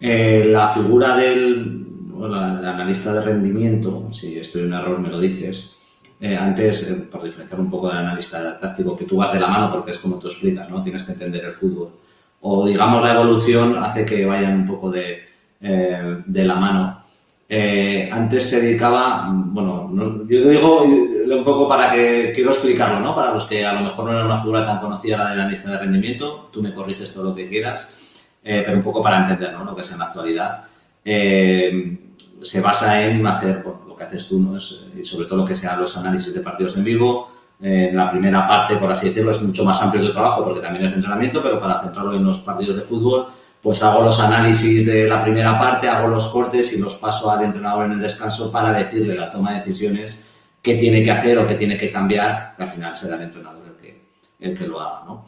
La figura del analista de rendimiento, si estoy en un error me lo dices, antes, por diferenciar un poco del analista táctico, que tú vas de la mano porque es como tú explicas, ¿no? Tienes que entender el fútbol. O digamos la evolución hace que vayan un poco de la mano. Antes se dedicaba, bueno, no, yo digo un poco para que quiero explicarlo, ¿no? Para los que a lo mejor no era una figura tan conocida la del analista de rendimiento, tú me corriges todo lo que quieras, pero un poco para entender, ¿no? Lo que es en la actualidad. Se basa en hacer pues, lo que haces tú, ¿no? Y sobre todo lo que sean los análisis de partidos en vivo. La primera parte, por así decirlo, es mucho más amplio de trabajo porque también es de entrenamiento, pero para centrarlo en los partidos de fútbol, pues hago los análisis de la primera parte, hago los cortes y los paso al entrenador en el descanso para decirle la toma de decisiones qué tiene que hacer o qué tiene que cambiar, que al final será el entrenador el que lo haga, ¿no?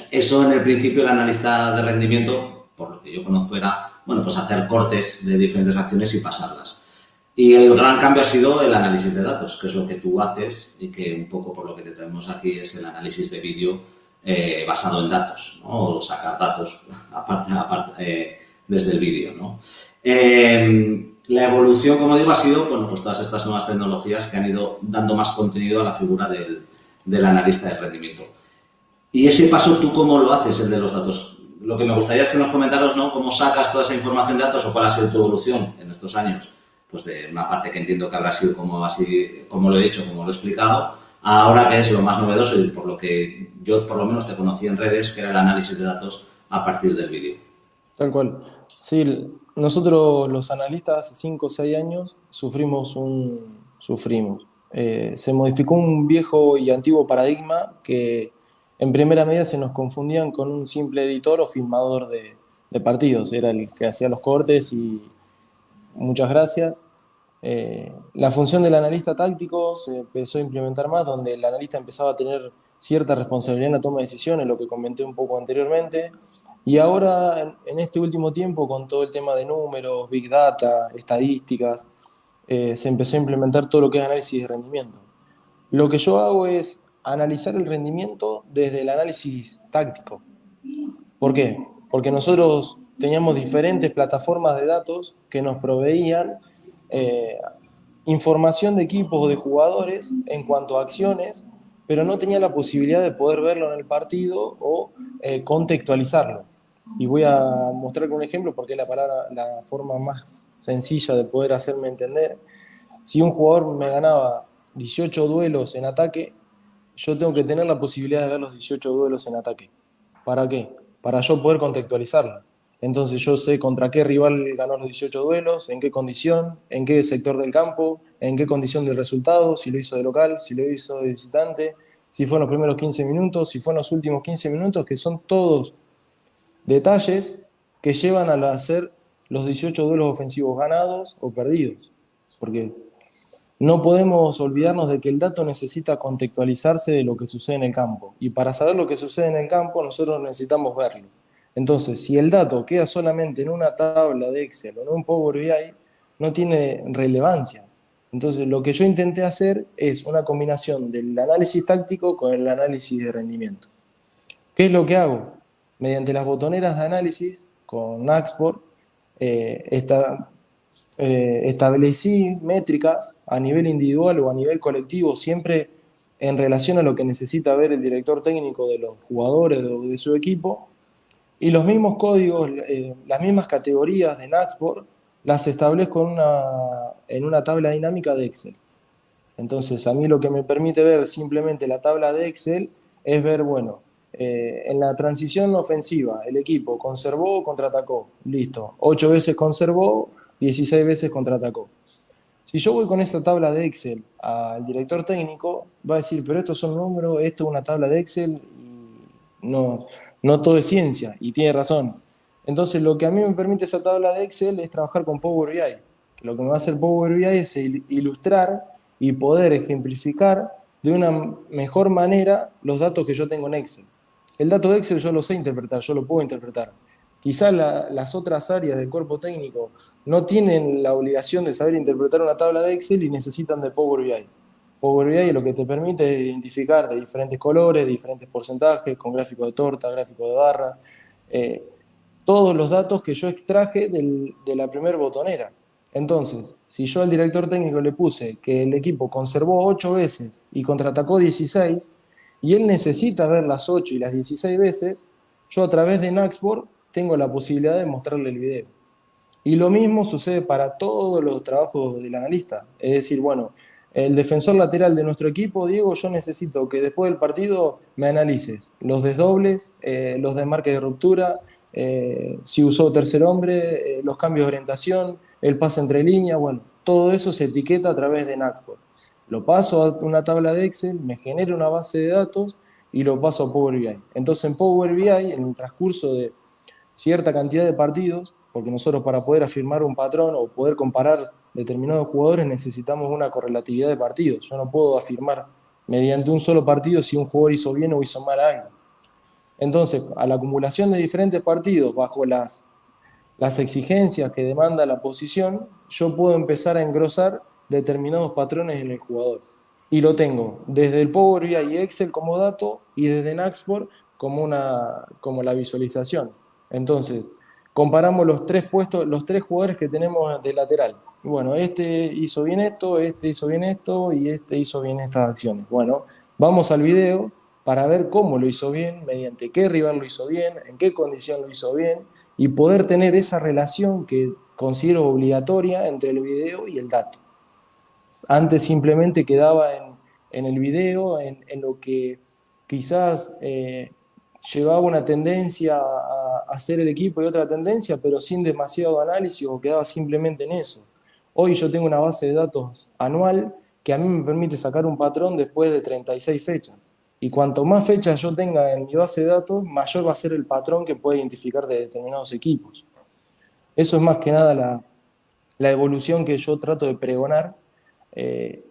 Eso en el principio el analista de rendimiento, por lo que yo conozco, era bueno, pues hacer cortes de diferentes acciones y pasarlas. Y el gran cambio ha sido el análisis de datos, que es lo que tú haces y que un poco por lo que te traemos aquí es el análisis de vídeo basado en datos, ¿no? O sacar datos desde el vídeo, ¿no? La evolución, como digo, ha sido bueno, pues todas estas nuevas tecnologías que han ido dando más contenido a la figura del analista de rendimiento. Y ese paso, ¿tú cómo lo haces, el de los datos? Lo que me gustaría es que nos comentaros, ¿no? Cómo sacas toda esa información de datos o cuál ha sido tu evolución en estos años. Pues de una parte que entiendo que habrá sido como así, como lo he dicho, como lo he explicado, ahora que es lo más novedoso y por lo que yo por lo menos te conocí en redes, que era el análisis de datos a partir del vídeo. Tal cual. Sí, nosotros los analistas hace 5 o 6 años sufrimos. Se modificó un viejo y antiguo paradigma que en primera medida se nos confundían con un simple editor o filmador de partidos. Era el que hacía los cortes y muchas gracias. La función del analista táctico se empezó a implementar más, donde el analista empezaba a tener cierta responsabilidad en la toma de decisiones, lo que comenté un poco anteriormente. Y ahora, en este último tiempo, con todo el tema de números, big data, estadísticas, se empezó a implementar todo lo que es análisis de rendimiento. Lo que yo hago es analizar el rendimiento desde el análisis táctico. ¿Por qué? Porque nosotros teníamos diferentes plataformas de datos que nos proveían eh, información de equipos o de jugadores en cuanto a acciones, pero no tenía la posibilidad de poder verlo en el partido o contextualizarlo. Y voy a mostrar con un ejemplo porque es la forma más sencilla de poder hacerme entender. Si un jugador me ganaba 18 duelos en ataque, yo tengo que tener la posibilidad de ver los 18 duelos en ataque. ¿Para qué? Para yo poder contextualizarlo. Entonces yo sé contra qué rival ganó los 18 duelos, en qué condición, en qué sector del campo, en qué condición del resultado, si lo hizo de local, si lo hizo de visitante, si fue en los primeros 15 minutos, si fue en los últimos 15 minutos, que son todos detalles que llevan a hacer los 18 duelos ofensivos ganados o perdidos. Porque no podemos olvidarnos de que el dato necesita contextualizarse de lo que sucede en el campo. Y para saber lo que sucede en el campo, nosotros necesitamos verlo. Entonces, si el dato queda solamente en una tabla de Excel o en un Power BI, no tiene relevancia. Entonces, lo que yo intenté hacer es una combinación del análisis táctico con el análisis de rendimiento. ¿Qué es lo que hago? Mediante las botoneras de análisis con Axport, esta, establecí métricas a nivel individual o a nivel colectivo, siempre en relación a lo que necesita ver el director técnico de los jugadores o de su equipo, y los mismos códigos, las mismas categorías de Naxport, las establezco en una tabla dinámica de Excel. Entonces, a mí lo que me permite ver simplemente la tabla de Excel es ver, bueno, en la transición ofensiva, el equipo conservó o contraatacó. Listo. 8 veces conservó, 16 veces contraatacó. Si yo voy con esa tabla de Excel al director técnico, va a decir, pero estos son números, esto es una tabla de Excel, y no todo es ciencia, y tiene razón. Entonces, lo que a mí me permite esa tabla de Excel es trabajar con Power BI. Que lo que me va a hacer Power BI es ilustrar y poder ejemplificar de una mejor manera los datos que yo tengo en Excel. El dato de Excel yo lo sé interpretar, yo lo puedo interpretar. Quizás las otras áreas del cuerpo técnico no tienen la obligación de saber interpretar una tabla de Excel y necesitan de Power BI. Power BI lo que te permite es identificar de diferentes colores, de diferentes porcentajes, con gráfico de torta, gráfico de barras, eh, todos los datos que yo extraje de la primera botonera. Entonces, si yo al director técnico le puse que el equipo conservó 8 veces y contraatacó 16, y él necesita ver las 8 y las 16 veces, yo a través de Naxport tengo la posibilidad de mostrarle el video. Y lo mismo sucede para todos los trabajos del analista. Es decir, bueno, el defensor lateral de nuestro equipo, Diego, yo necesito que después del partido me analices los desdobles, los desmarques de ruptura, si usó tercer hombre, los cambios de orientación, el pase entre líneas, bueno, todo eso se etiqueta a través de Naxport. Lo paso a una tabla de Excel, me genera una base de datos y lo paso a Power BI. Entonces en Power BI, en el transcurso de cierta cantidad de partidos, porque nosotros para poder afirmar un patrón o poder comparar determinados jugadores necesitamos una correlatividad de partidos. Yo no puedo afirmar mediante un solo partido si un jugador hizo bien o hizo mal algo. Entonces, a la acumulación de diferentes partidos bajo las exigencias que demanda la posición, yo puedo empezar a engrosar determinados patrones en el jugador. Y lo tengo desde el Power BI y Excel como dato y desde Naxport como la visualización. Entonces, comparamos los tres puestos, los tres jugadores que tenemos de lateral. Bueno, este hizo bien esto, este hizo bien esto y este hizo bien estas acciones. Bueno, vamos al video para ver cómo lo hizo bien, mediante qué rival lo hizo bien, en qué condición lo hizo bien, y poder tener esa relación que considero obligatoria entre el video y el dato. Antes simplemente quedaba en el video, en lo que quizás llevaba una tendencia a hacer el equipo y otra tendencia, pero sin demasiado análisis o quedaba simplemente en eso. Hoy yo tengo una base de datos anual que a mí me permite sacar un patrón después de 36 fechas. Y cuanto más fechas yo tenga en mi base de datos, mayor va a ser el patrón que puede identificar de determinados equipos. Eso es más que nada la evolución que yo trato de pregonar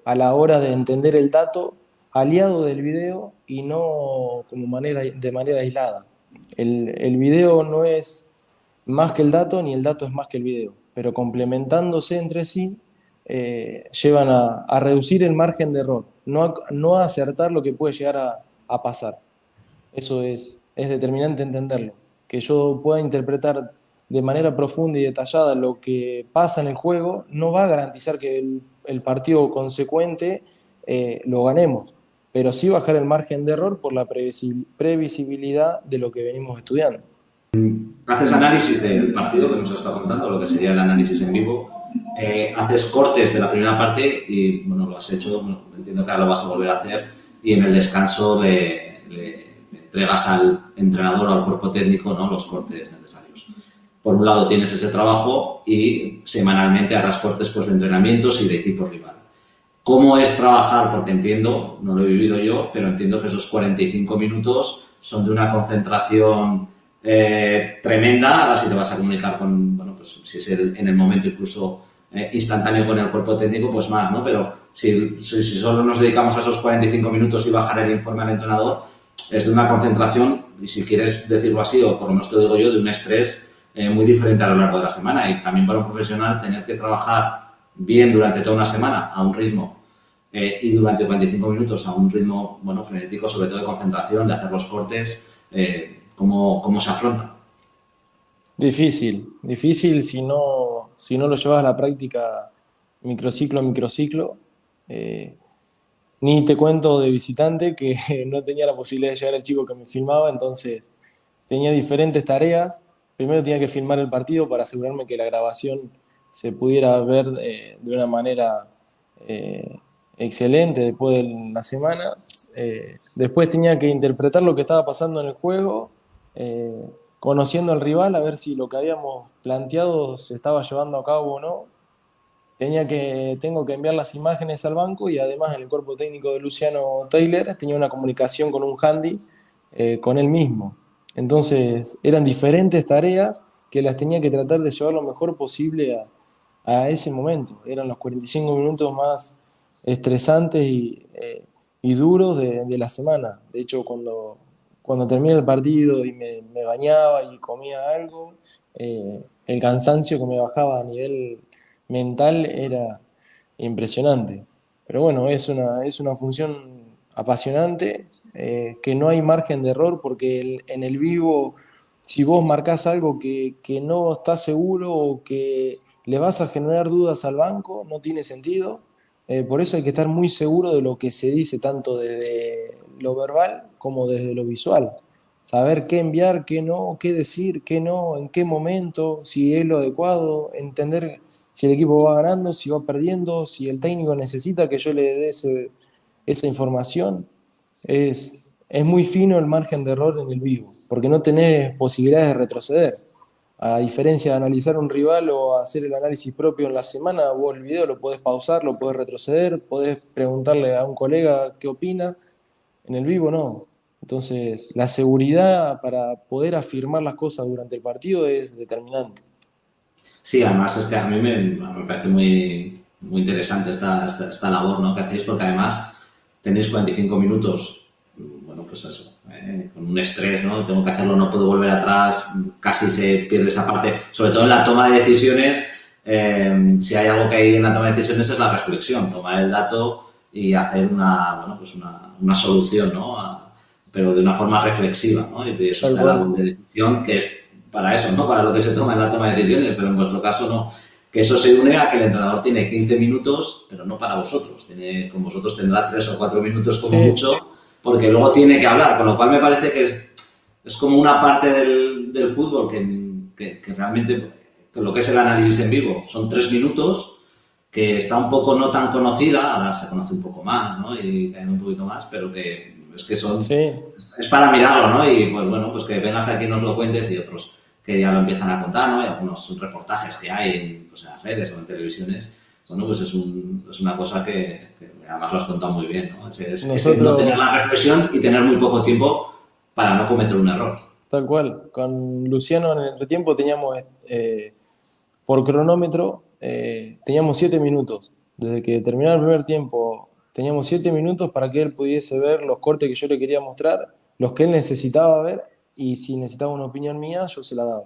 a la hora de entender el dato aliado del video y no como de manera aislada. El video no es más que el dato, ni el dato es más que el video, pero complementándose entre sí, llevan a reducir el margen de error, no a acertar lo que puede llegar a pasar. Eso es determinante entenderlo, que yo pueda interpretar de manera profunda y detallada lo que pasa en el juego, no va a garantizar que el partido consecuente lo ganemos, pero sí bajar el margen de error por la previsibilidad de lo que venimos estudiando. Haces análisis del partido que nos has estado contando, lo que sería el análisis en vivo. Haces cortes de la primera parte y, bueno, lo has hecho, bueno, entiendo que ahora lo vas a volver a hacer y en el descanso le entregas al entrenador o al cuerpo técnico, ¿no?, los cortes necesarios. Por un lado tienes ese trabajo y semanalmente harás cortes, pues, de entrenamientos y de equipo rival. ¿Cómo es trabajar? Porque entiendo, no lo he vivido yo, pero entiendo que esos 45 minutos son de una concentración tremenda. Ahora si te vas a comunicar con, bueno, pues si es en el momento incluso instantáneo con el cuerpo técnico, pues más, ¿no? Pero si solo nos dedicamos a esos 45 minutos y bajar el informe al entrenador, es de una concentración, y si quieres decirlo así, o por lo menos te lo digo yo, de un estrés muy diferente a lo largo de la semana. Y también para un profesional tener que trabajar bien durante toda una semana a un ritmo y durante 45 minutos a un ritmo, bueno, frenético, sobre todo de concentración, de hacer los cortes, ¿cómo se afronta? Difícil si no lo llevas a la práctica microciclo a microciclo. Ni te cuento de visitante, que no tenía la posibilidad de llegar al chico que me filmaba, entonces tenía diferentes tareas. Primero tenía que filmar el partido para asegurarme que la grabación se pudiera ver de una manera excelente después de la semana. Después tenía que interpretar lo que estaba pasando en el juego, conociendo al rival, a ver si lo que habíamos planteado se estaba llevando a cabo o no. Tengo que enviar las imágenes al banco y además en el cuerpo técnico de Luciano Taylor tenía una comunicación con un handy con él mismo. Entonces eran diferentes tareas que las tenía que tratar de llevar lo mejor posible a ese momento. Eran los 45 minutos más estresantes y duros de la semana. De hecho, cuando terminé el partido y me bañaba y comía algo, el cansancio que me bajaba a nivel mental era impresionante. Pero bueno, es una función apasionante, que no hay margen de error porque en el vivo si vos marcás algo que no estás seguro o que le vas a generar dudas al banco, no tiene sentido. Por eso hay que estar muy seguro de lo que se dice, tanto desde lo verbal como desde lo visual. Saber qué enviar, qué no, qué decir, qué no, en qué momento, si es lo adecuado, entender si el equipo va ganando, si va perdiendo, si el técnico necesita que yo le dé esa información. Es muy fino el margen de error en el vivo, porque no tenés posibilidades de retroceder. A diferencia de analizar un rival o hacer el análisis propio en la semana, vos el video lo podés pausar, lo podés retroceder, podés preguntarle a un colega qué opina. En el vivo no. Entonces, la seguridad para poder afirmar las cosas durante el partido es determinante. Sí, además es que a mí me parece muy interesante esta labor, ¿no? Que hacéis, porque además tenéis 45 minutos, bueno, pues eso, con un estrés, ¿no? Tengo que hacerlo, no puedo volver atrás, casi se pierde esa parte, sobre todo en la toma de decisiones. Si hay algo que hay en la toma de decisiones es la reflexión, tomar el dato y hacer una solución, ¿no? Pero de una forma reflexiva, ¿no? Y eso Tal está el cual. árbol de decisión, que es para eso, ¿no? Para lo que se toma en la toma de decisiones, pero en vuestro caso no. Que eso se une a que el entrenador tiene 15 minutos, pero no para vosotros. Con vosotros tendrá 3 o 4 minutos como Sí, mucho, porque luego tiene que hablar, con lo cual me parece que es como una parte del fútbol que realmente, que lo que es el análisis en vivo, son 3 minutos, que está un poco no tan conocida, ahora se conoce un poco más, ¿no? Y cae un poquito más, pero que es que sí. es para mirarlo, ¿no? Y pues bueno, pues que vengas aquí y nos lo cuentes y otros que ya lo empiezan a contar, ¿no? Y algunos reportajes que hay pues, en las redes o en televisiones, bueno, pues es una cosa que además lo has contado muy bien, ¿no? Es no tener Nosotros, la reflexión y tener muy poco tiempo para no cometer un error. tal cual, con Luciano en el entretiempo teníamos por cronómetro, teníamos 7 minutos. Desde que terminaba el primer tiempo, teníamos 7 minutos para que él pudiese ver los cortes que yo le quería mostrar, los que él necesitaba ver, y si necesitaba una opinión mía, yo se la daba.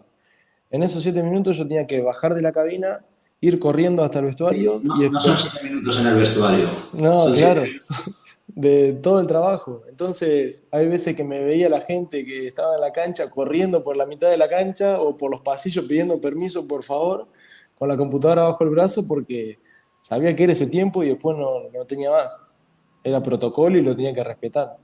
En esos 7 minutos yo tenía que bajar de la cabina, ir corriendo hasta el vestuario y No son después... 7 minutos en el vestuario, No, son 7 claro, minutos. de todo el trabajo. Entonces, hay veces que me veía la gente que estaba en la cancha corriendo por la mitad de la cancha o por los pasillos pidiendo permiso, por favor, con la computadora bajo el brazo porque sabía que era ese tiempo y después no tenía más. Era protocolo y lo tenía que respetar.